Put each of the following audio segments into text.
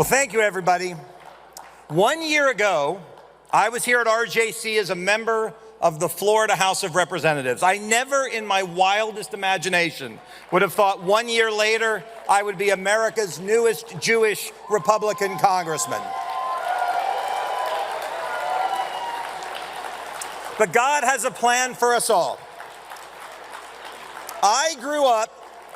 Well, thank you, everybody. 1 year ago, I was here at RJC as a member of the Florida House of Representatives. I never in my wildest imagination would have thought 1 year later I would be America's newest Jewish Republican congressman. But God has a plan for us all. I grew up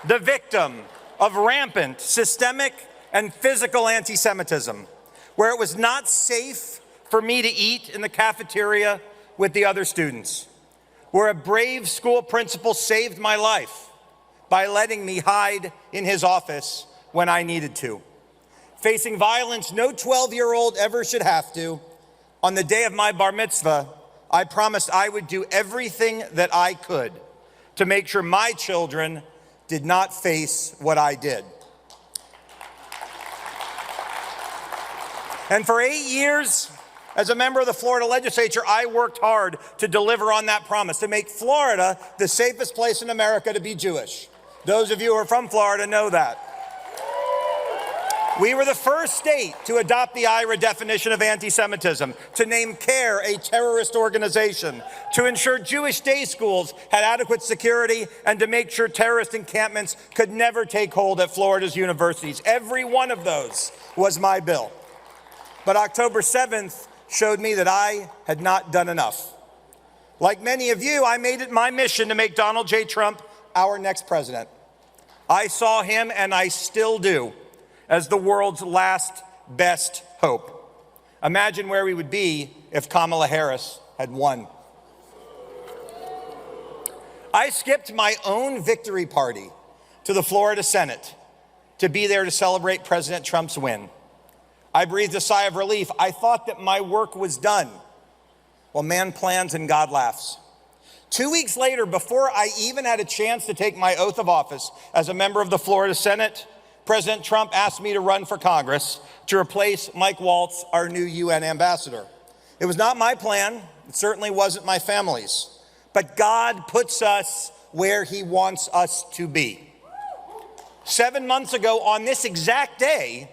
the victim of rampant, systemic, and physical anti-Semitism, where it was not safe for me to eat in the cafeteria with the other students, where a brave school principal saved my life by letting me hide in his office when I needed to. Facing violence no 12-year-old ever should have to, on the day of my bar mitzvah, I promised I would do everything that I could to make sure my children did not face what I did. And for 8 years, as a member of the Florida legislature, I worked hard to deliver on that promise, to make Florida the safest place in America to be Jewish. Those of you who are from Florida know that. We were the first state to adopt the IRA definition of anti-Semitism, to name CARE a terrorist organization, to ensure Jewish day schools had adequate security, and to make sure terrorist encampments could never take hold at Florida's universities. Every one of those was my bill. But October 7th showed me that I had not done enough. Like many of you, I made it my mission to make Donald J. Trump our next president. I saw him, and I still do, as the world's last best hope. Imagine where we would be if Kamala Harris had won. I skipped my own victory party to the Florida Senate to be there to celebrate President Trump's win. I breathed a sigh of relief. I thought that my work was done. Well, man plans and God laughs. 2 weeks later, before I even had a chance to take my oath of office as a member of the Florida Senate, President Trump asked me to run for Congress to replace Mike Waltz, our new UN ambassador. It was not my plan. It certainly wasn't my family's. But God puts us where he wants us to be. 7 months ago, on this exact day,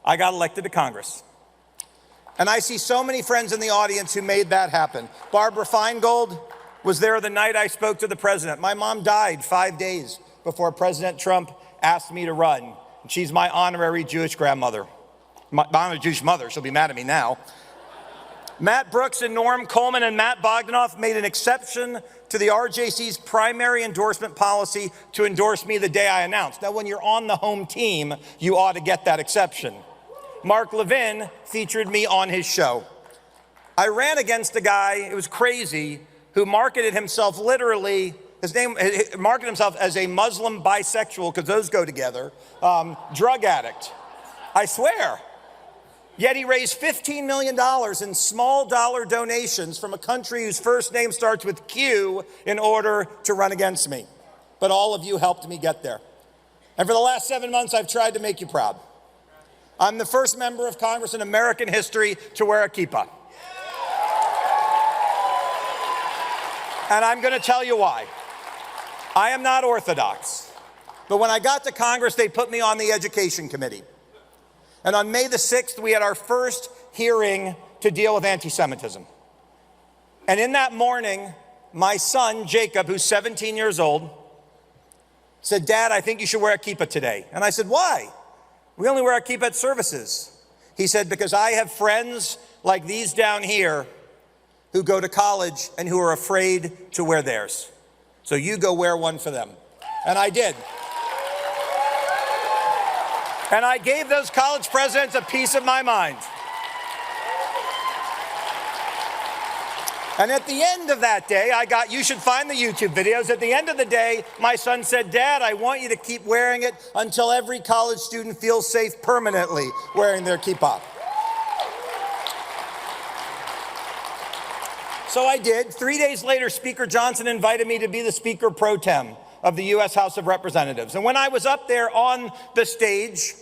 I got elected to Congress. And I see so many friends in the audience who made that happen. Barbara Feingold was there the night I spoke to the president. My mom died 5 days before President Trump asked me to run. And she's my honorary Jewish grandmother. My honorary Jewish mother, she'll be mad at me now. Matt Brooks and Norm Coleman and Matt Bogdanoff made an exception to the RJC's primary endorsement policy to endorse me the day I announced. Now, when you're on the home team, you ought to get that exception. Mark Levin featured me on his show. I ran against a guy, it was crazy, who marketed himself literally, marketed himself as a Muslim bisexual, because those go together, drug addict. I swear. Yet he raised $15 million in small dollar donations from a country whose first name starts with Q in order to run against me. But all of you helped me get there. And for the last 7 months, I've tried to make you proud. I'm the first member of Congress in American history to wear a kippah. And I'm going to tell you why. I am not Orthodox. But when I got to Congress, they put me on the Education Committee. And on May the 6th, we had our first hearing to deal with anti-Semitism. And in that morning, my son, Jacob, who's 17 years old, said, "Dad, I think you should wear a kippah today." And I said, "Why? We only wear a kippah at services." He said, "Because I have friends like these down here who go to college and who are afraid to wear theirs. So you go wear one for them." And I did. And I gave those college presidents a piece of my mind. And at the end of that day, you should find the YouTube videos. At the end of the day, my son said, "Dad, I want you to keep wearing it until every college student feels safe permanently wearing their kippah." So I did. 3 days later, Speaker Johnson invited me to be the Speaker pro tem of the U.S. House of Representatives. And when I was up there on the stage,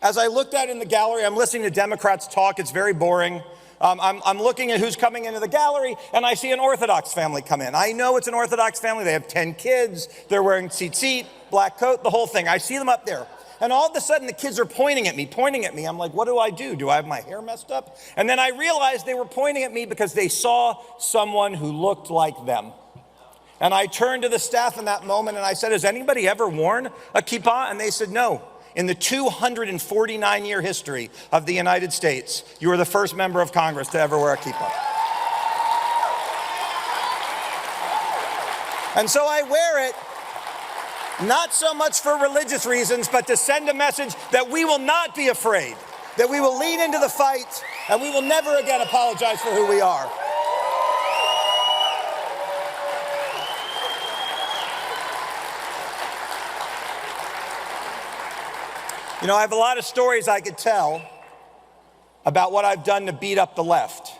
as I looked out in the gallery, I'm listening to Democrats talk. It's very boring. I'm looking at who's coming into the gallery, and I see an Orthodox family come in. I know it's an Orthodox family. They have 10 kids. They're wearing tzitzit, black coat, the whole thing. I see them up there. And all of a sudden the kids are pointing at me. I'm like, what do I do? Do I have my hair messed up? And then I realized they were pointing at me because they saw someone who looked like them. And I turned to the staff in that moment and I said, has anybody ever worn a kippah? And they said, no. In the 249-year history of the United States, you were the first member of Congress to ever wear a kippah. And so I wear it, not so much for religious reasons, but to send a message that we will not be afraid, that we will lean into the fight, and we will never again apologize for who we are. You know, I have a lot of stories I could tell about what I've done to beat up the left.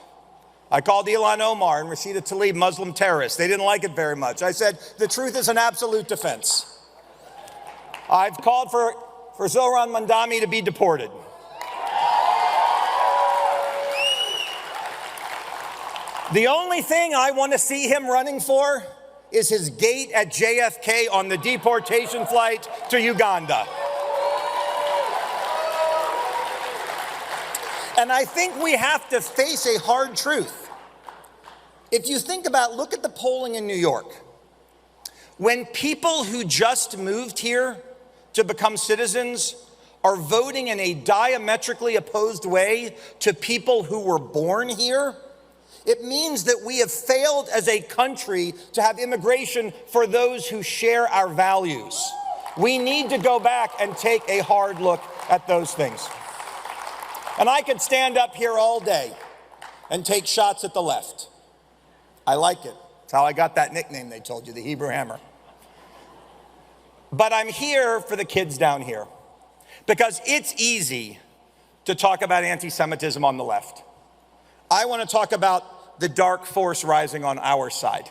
I called Ilhan Omar and Rashida Tlaib Muslim terrorists. They didn't like it very much. I said, the truth is an absolute defense. I've called for Zohran Mandami to be deported. The only thing I want to see him running for is his gate at JFK on the deportation flight to Uganda. And I think we have to face a hard truth. If you think about, look at the polling in New York. When people who just moved here to become citizens are voting in a diametrically opposed way to people who were born here, it means that we have failed as a country to have immigration for those who share our values. We need to go back and take a hard look at those things. And I could stand up here all day and take shots at the left. I like it. It's how I got that nickname they told you, the Hebrew Hammer. But I'm here for the kids down here because it's easy to talk about anti-Semitism on the left. I want to talk about the dark force rising on our side.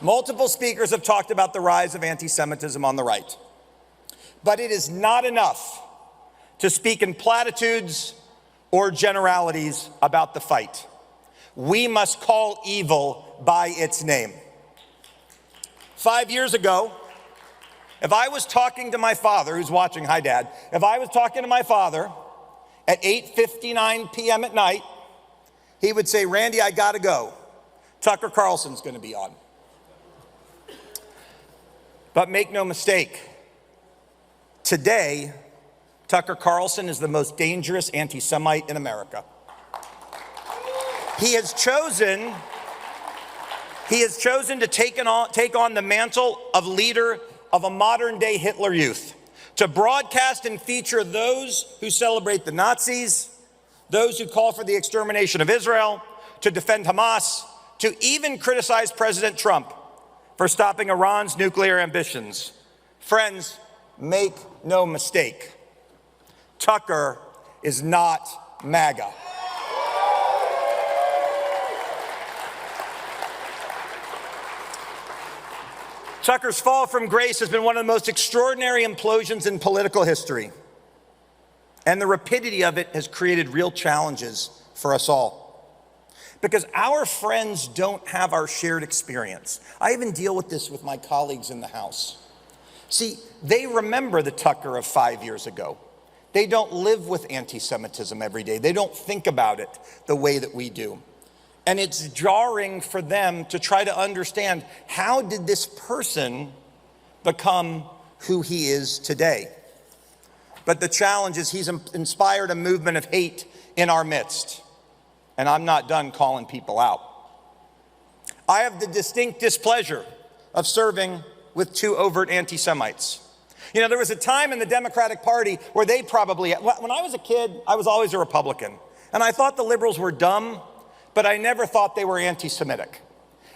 Multiple speakers have talked about the rise of anti-Semitism on the right. But it is not enough to speak in platitudes or generalities about the fight. We must call evil by its name. 5 years ago, if I was talking to my father, who's watching, hi Dad, if I was talking to my father at 8:59 p.m. at night, he would say, Randy, I gotta go. Tucker Carlson's gonna be on. But make no mistake, today, Tucker Carlson is the most dangerous anti-Semite in America. He has chosen to take on the mantle of leader of a modern-day Hitler Youth, to broadcast and feature those who celebrate the Nazis, those who call for the extermination of Israel, to defend Hamas, to even criticize President Trump for stopping Iran's nuclear ambitions. Friends, make no mistake. Tucker is not MAGA. Tucker's fall from grace has been one of the most extraordinary implosions in political history. And the rapidity of it has created real challenges for us all. Because our friends don't have our shared experience. I even deal with this with my colleagues in the House. See, they remember the Tucker of 5 years ago. They don't live with anti-Semitism every day. They don't think about it the way that we do. And it's jarring for them to try to understand, how did this person become who he is today? But the challenge is he's inspired a movement of hate in our midst. And I'm not done calling people out. I have the distinct displeasure of serving with two overt anti-Semites. You know, there was a time in the Democratic Party where when I was a kid, I was always a Republican. And I thought the liberals were dumb, but I never thought they were anti-Semitic.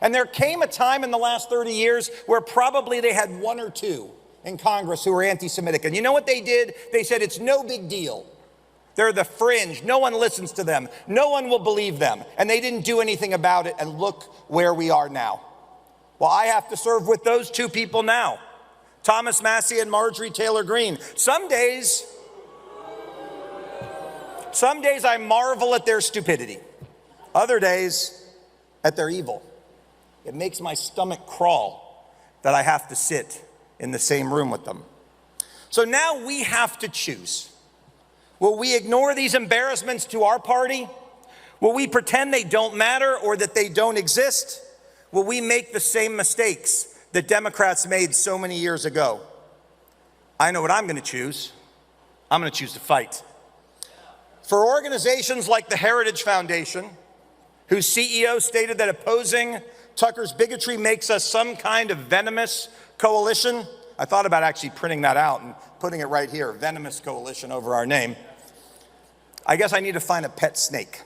And there came a time in the last 30 years where probably they had one or two in Congress who were anti-Semitic. And you know what they did? They said, it's no big deal. They're the fringe. No one listens to them. No one will believe them. And they didn't do anything about it. And look where we are now. Well, I have to serve with those two people now. Thomas Massie and Marjorie Taylor Greene. Some days I marvel at their stupidity. Other days, at their evil. It makes my stomach crawl that I have to sit in the same room with them. So now we have to choose. Will we ignore these embarrassments to our party? Will we pretend they don't matter or that they don't exist? Will we make the same mistakes that Democrats made so many years ago? I know what I'm going to choose. I'm going to choose to fight. For organizations like the Heritage Foundation, whose CEO stated that opposing Tucker's bigotry makes us some kind of venomous coalition. I thought about actually printing that out and putting it right here, venomous coalition over our name. I guess I need to find a pet snake.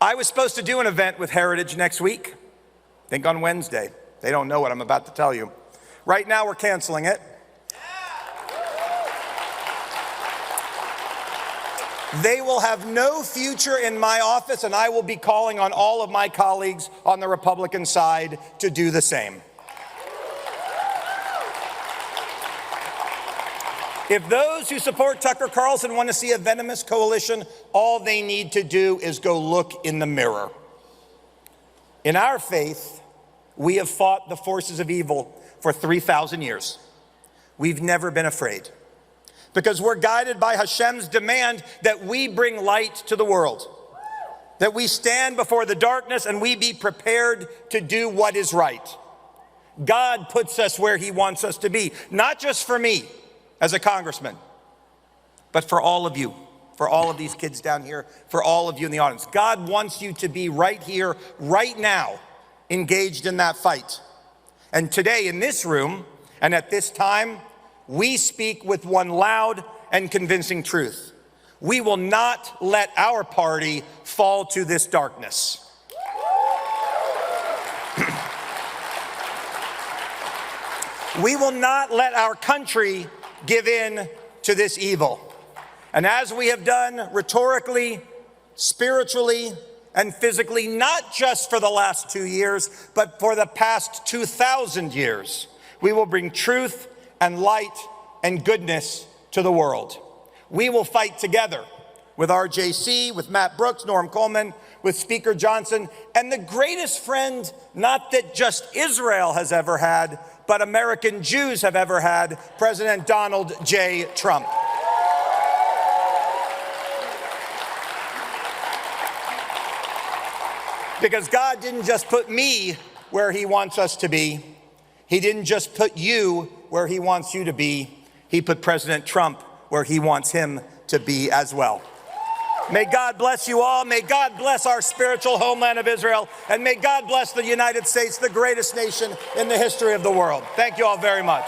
I was supposed to do an event with Heritage next week, I think on Wednesday. They don't know what I'm about to tell you. Right now we're canceling it. They will have no future in my office, and I will be calling on all of my colleagues on the Republican side to do the same. If those who support Tucker Carlson want to see a venomous coalition, all they need to do is go look in the mirror. In our faith, we have fought the forces of evil for 3,000 years. We've never been afraid, because we're guided by Hashem's demand that we bring light to the world, that we stand before the darkness and we be prepared to do what is right. God puts us where he wants us to be, not just for me as a congressman, but for all of you, for all of these kids down here, for all of you in the audience. God wants you to be right here, right now, engaged in that fight. And today in this room and at this time, we speak with one loud and convincing truth. We will not let our party fall to this darkness. We will not let our country give in to this evil. And as we have done rhetorically, spiritually, and physically, not just for the last 2 years, but for the past 2,000 years, we will bring truth and light and goodness to the world. We will fight together with RJC, with Matt Brooks, Norm Coleman, with Speaker Johnson, and the greatest friend, not that just Israel has ever had, but American Jews have ever had, President Donald J. Trump. Because God didn't just put me where he wants us to be. He didn't just put you where he wants you to be. He put President Trump where he wants him to be as well. May God bless you all. May God bless our spiritual homeland of Israel. And may God bless the United States, the greatest nation in the history of the world. Thank you all very much.